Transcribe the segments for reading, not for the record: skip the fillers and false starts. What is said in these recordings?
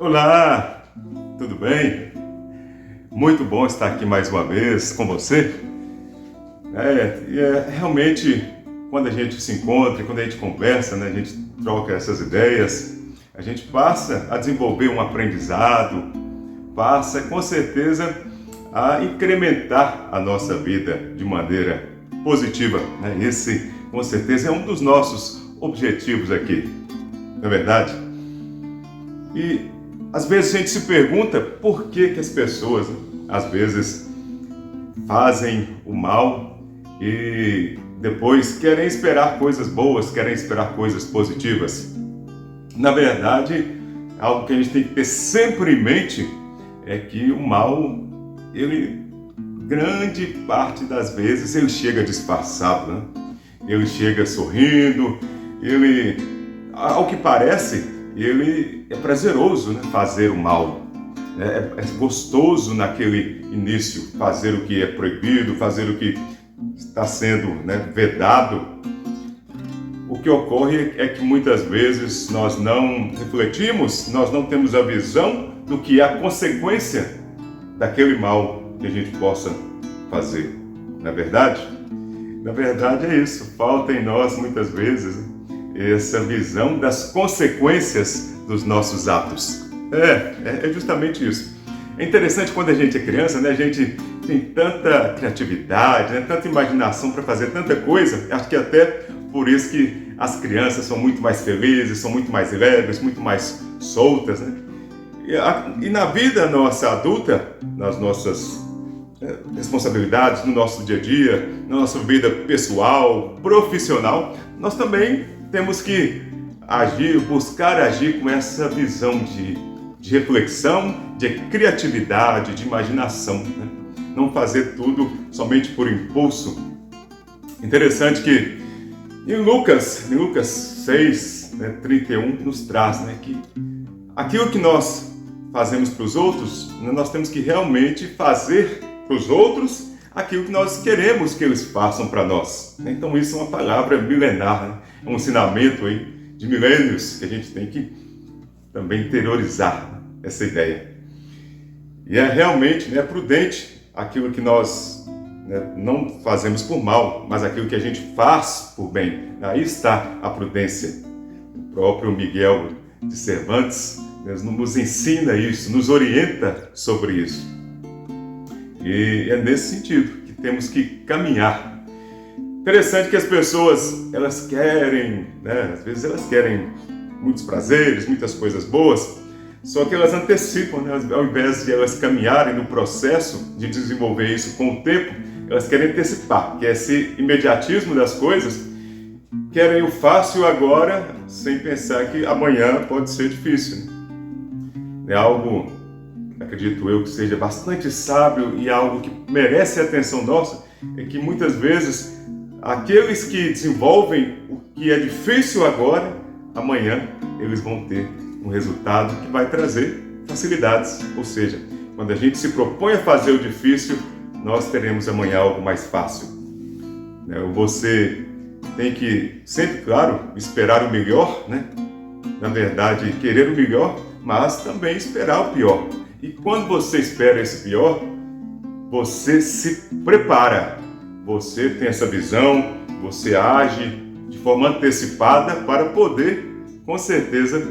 Olá, tudo bem? Muito bom estar aqui mais uma vez com você. Realmente, quando a gente se encontra, quando a gente conversa, né, a gente troca essas ideias, a gente passa a desenvolver um aprendizado, passa com certeza a incrementar a nossa vida de maneira positiva, né? Esse, com certeza, é um dos nossos objetivos aqui, não é verdade? E às vezes a gente se pergunta por que as pessoas, né, às vezes fazem o mal e depois querem esperar coisas boas, querem esperar coisas positivas. Na verdade, algo que a gente tem que ter sempre em mente é que o mal, ele, grande parte das vezes, ele chega disfarçado, né? Ele chega sorrindo, ele, ao que parece, ele é prazeroso, né, fazer o mal. É gostoso naquele início fazer o que é proibido, fazer o que está sendo, né, vedado. O que ocorre é que muitas vezes nós não refletimos, nós não temos a visão do que é a consequência daquele mal que a gente possa fazer. Não é verdade? Na verdade é isso, falta em nós muitas vezes essa visão das consequências dos nossos atos. É justamente isso. É interessante quando a gente é criança, né? A gente tem tanta criatividade, né? Tanta imaginação para fazer tanta coisa. Acho que até por isso que as crianças são muito mais felizes, são muito mais leves, muito mais soltas, né? E na vida nossa adulta, nas nossas responsabilidades, no nosso dia a dia, na nossa vida pessoal, profissional, nós também temos que agir, buscar agir com essa visão de reflexão, de criatividade, de imaginação, né? Não fazer tudo somente por impulso. Interessante que em Lucas 6, né, 31, nos traz, né, que aquilo que nós fazemos para os outros, né, nós temos que realmente fazer para os outros aquilo que nós queremos que eles façam para nós. Então isso é uma palavra milenar, né? É um ensinamento aí de milênios que a gente tem que também interiorizar essa ideia. E é realmente, né, prudente aquilo que nós, né, não fazemos por mal, mas aquilo que a gente faz por bem. Aí está a prudência. O próprio Miguel de Cervantes, né, nos ensina isso, nos orienta sobre isso. E é nesse sentido que temos que caminhar. Interessante que as pessoas, elas querem, né, às vezes elas querem muitos prazeres, muitas coisas boas, só que elas antecipam, né, ao invés de elas caminharem no processo de desenvolver isso com o tempo, elas querem antecipar, que é esse imediatismo das coisas, querem o fácil agora, sem pensar que amanhã pode ser difícil. É algo, acredito eu, que seja bastante sábio e algo que merece a atenção nossa, é que muitas vezes aqueles que desenvolvem o que é difícil agora, amanhã eles vão ter um resultado que vai trazer facilidades. Ou seja, quando a gente se propõe a fazer o difícil, nós teremos amanhã algo mais fácil. Você tem que sempre, claro, esperar o melhor, né? Na verdade, querer o melhor, mas também esperar o pior. E quando você espera esse pior, você se prepara. Você tem essa visão, você age de forma antecipada para poder, com certeza,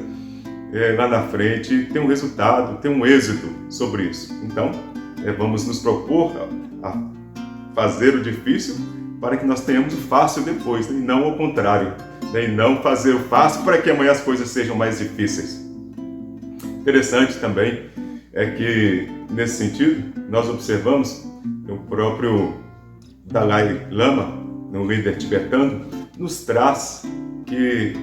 lá na frente, ter um resultado, ter um êxito sobre isso. Então, vamos nos propor a fazer o difícil para que nós tenhamos o fácil depois, né? E não ao contrário, né? E não fazer o fácil para que amanhã as coisas sejam mais difíceis. Interessante também é que, nesse sentido, nós observamos o próprio Dalai Lama, um líder tibetano, nos traz que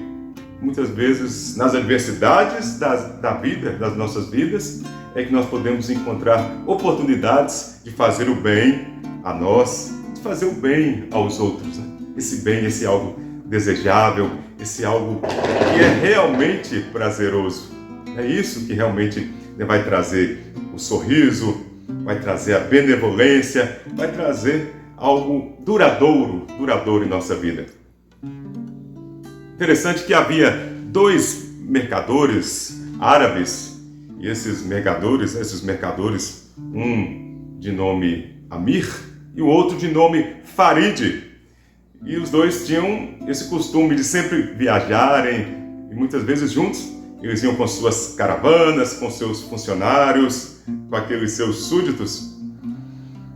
muitas vezes nas adversidades da vida, das nossas vidas, é que nós podemos encontrar oportunidades de fazer o bem a nós, de fazer o bem aos outros, né? Esse bem, esse algo desejável, esse algo que é realmente prazeroso. É isso que realmente vai trazer o sorriso, vai trazer a benevolência, vai trazer algo duradouro em nossa vida. Interessante que havia dois mercadores árabes E esses mercadores, um de nome Amir e o outro de nome Farid. E os dois tinham esse costume de sempre viajarem, e muitas vezes juntos. Eles iam com suas caravanas, com seus funcionários, com aqueles seus súditos.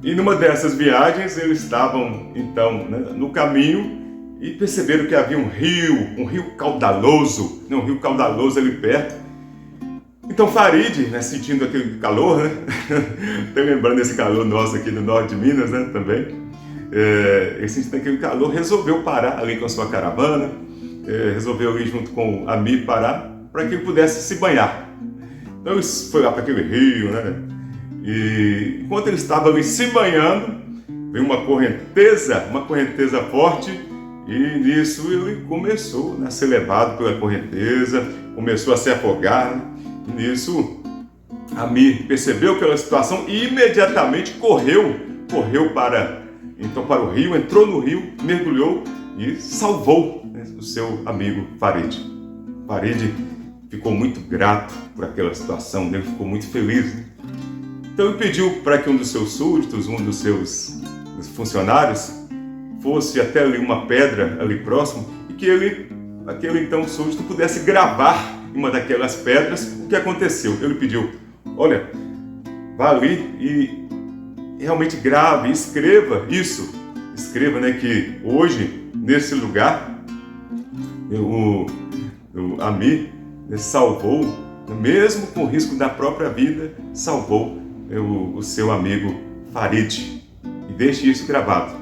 E numa dessas viagens eles estavam então, né, no caminho, e perceberam que havia um rio caudaloso ali perto. Então Farid, né, sentindo aquele calor, né, estou lembrando desse calor nosso aqui do norte de Minas, né, também, ele sentindo aquele calor, resolveu parar ali com a sua caravana, resolveu ali junto com o Amir parar para que ele pudesse se banhar. Então ele foi lá para aquele rio, né, e enquanto ele estava ali se banhando, veio uma correnteza forte, e nisso ele começou, né, a ser levado pela correnteza, começou a se afogar, né? E nisso Amir percebeu aquela situação e imediatamente correu para o rio, entrou no rio, mergulhou e salvou, né, o seu amigo Farid. Farid ficou muito grato por aquela situação, ele ficou muito feliz, né? Então ele pediu para que um dos seus súditos, um dos seus funcionários, fosse até ali uma pedra ali próximo e que aquele então súdito pudesse gravar em uma daquelas pedras o que aconteceu. Ele pediu: olha, vá ali e realmente grave, escreva isso. Escreva, né, que hoje, nesse lugar, o Amir salvou, mesmo com o risco da própria vida, salvou o seu amigo Farid. E deixe isso gravado.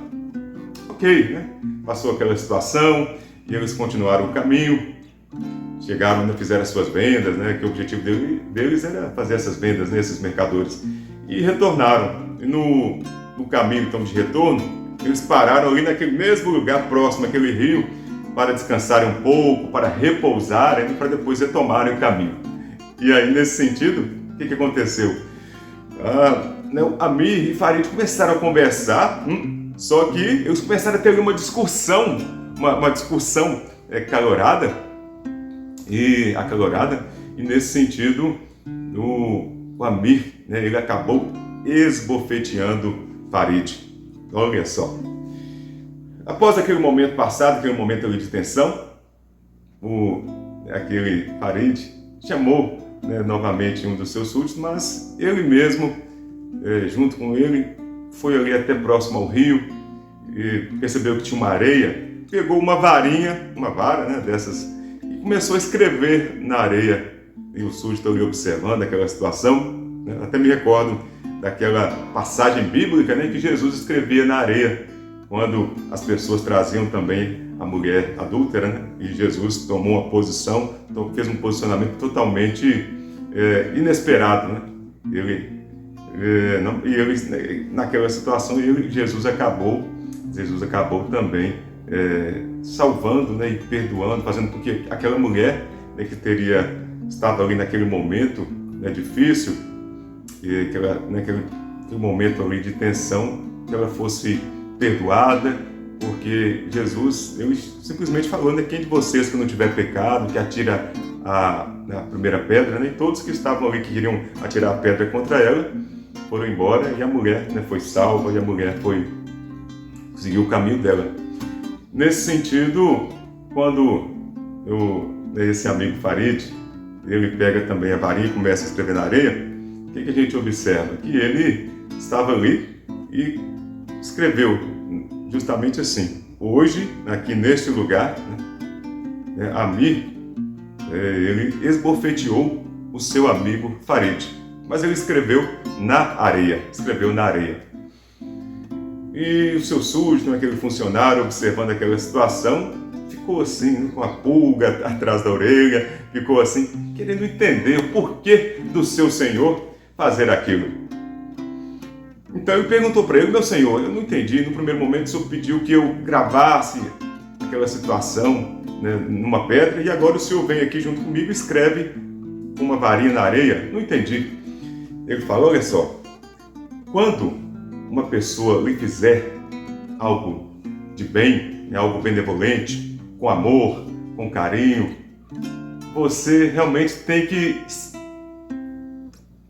Ok, né? Passou aquela situação e eles continuaram o caminho, chegaram, né, fizeram as suas vendas, né, que o objetivo deles era fazer essas vendas nesses mercadores, e retornaram. E no caminho então de retorno, eles pararam ali naquele mesmo lugar próximo àquele rio para descansarem um pouco, para repousarem, para depois retomarem o caminho. E aí, nesse sentido, o que aconteceu? O Amir e Farid começaram a conversar, só que eles começaram a ter uma discussão, uma discussão acalorada, e nesse sentido o Amir, né, ele acabou esbofeteando Farid. Olha só. Após aquele momento passado, aquele momento ali de tensão, aquele Farid chamou, né, novamente um dos seus súditos, mas ele mesmo, junto com ele, foi ali até próximo ao rio e percebeu que tinha uma areia, pegou uma vara, né, dessas, e começou a escrever na areia. E o súdito ali observando aquela situação, né, até me recordo daquela passagem bíblica, né, que Jesus escrevia na areia quando as pessoas traziam também a mulher adúltera, né, e Jesus tomou uma posição, fez um posicionamento totalmente inesperado, né? Naquela situação, Jesus acabou também salvando, né, e perdoando, fazendo com que aquela mulher, né, que estava ali naquele momento, né, difícil, e naquele momento ali de tensão, que ela fosse perdoada, porque Jesus, ele simplesmente falou, né, quem de vocês que não tiver pecado, que atira a primeira pedra, né, e todos que estavam ali que queriam atirar a pedra contra ela foram embora, e a mulher, né, foi salva, e a mulher seguiu o caminho dela. Nesse sentido, quando esse amigo Farid, ele pega também a varinha e começa a escrever na areia, o que a gente observa? Que ele estava ali e escreveu justamente assim: hoje, aqui neste lugar, né, Amir, ele esbofeteou o seu amigo Farid, mas ele escreveu na areia. E o seu súdito, aquele funcionário, observando aquela situação, ficou assim, né, com a pulga atrás da orelha, ficou assim, querendo entender o porquê do seu senhor fazer aquilo. Então ele perguntou para ele: meu senhor, eu não entendi, no primeiro momento o senhor pediu que eu gravasse aquela situação, né, numa pedra, e agora o senhor vem aqui junto comigo e escreve com uma varinha na areia? Não entendi. Ele falou: olha só, quando uma pessoa lhe fizer algo de bem, algo benevolente, com amor, com carinho, você realmente tem que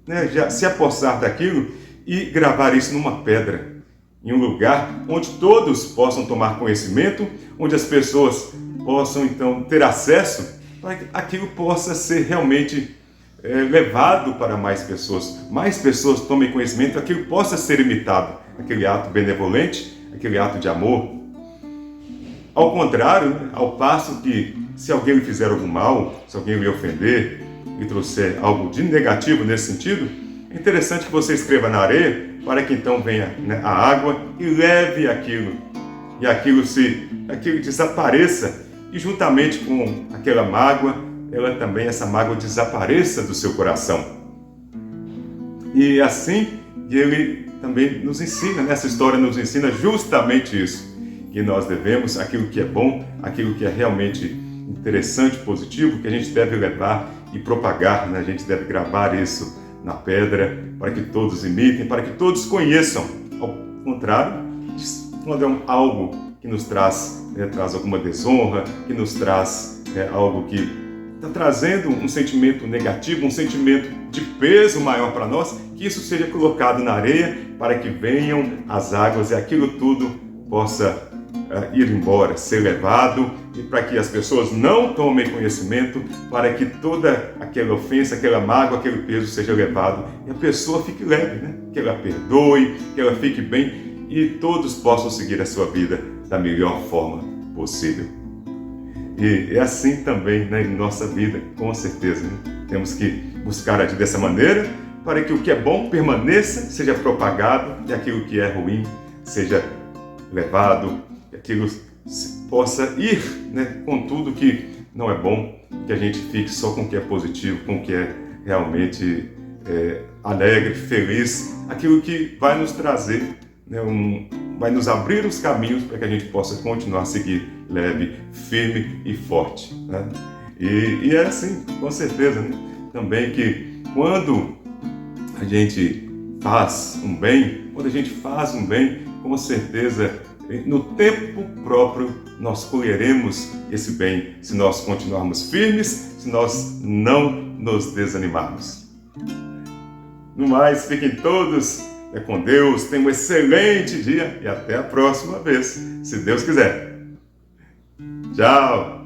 né, já se apossar daquilo e gravar isso numa pedra, em um lugar onde todos possam tomar conhecimento, onde as pessoas possam então ter acesso, para que aquilo possa ser realmente levado para mais pessoas tomem conhecimento, aquilo possa ser imitado, aquele ato benevolente, aquele ato de amor. Ao contrário, né, ao passo que se alguém lhe fizer algum mal, se alguém lhe ofender e trouxer algo de negativo nesse sentido, é interessante que você escreva na areia para que então venha, né, a água e leve aquilo, e aquilo desapareça, e juntamente com aquela mágoa, essa mágoa desapareça do seu coração. E assim ele também nos ensina, nessa história nos ensina justamente isso, que nós devemos, aquilo que é bom, aquilo que é realmente interessante, positivo, que a gente deve levar e propagar, né? A gente deve gravar isso na pedra, para que todos imitem, para que todos conheçam. Ao contrário, quando é algo que nos traz alguma desonra, que nos traz algo que está trazendo um sentimento negativo, um sentimento de peso maior para nós, que isso seja colocado na areia para que venham as águas e aquilo tudo possa ir embora, ser levado, e para que as pessoas não tomem conhecimento, para que toda aquela ofensa, aquela mágoa, aquele peso seja levado e a pessoa fique leve, né? Que ela perdoe, que ela fique bem e todos possam seguir a sua vida da melhor forma possível. E é assim também, né, em nossa vida, com certeza, né? Temos que buscar agir dessa maneira para que o que é bom permaneça, seja propagado, e aquilo que é ruim seja levado, que aquilo possa ir, né, com tudo que não é bom, que a gente fique só com o que é positivo, com o que é realmente alegre, feliz, aquilo que vai nos trazer, né, vai nos abrir os caminhos para que a gente possa continuar a seguir leve, firme e forte, né? E é assim, com certeza, né? Também que quando a gente faz um bem, com certeza, no tempo próprio, nós colheremos esse bem, se nós continuarmos firmes, se nós não nos desanimarmos. No mais, fiquem todos com Deus, tenham um excelente dia e até a próxima vez, se Deus quiser. Tchau!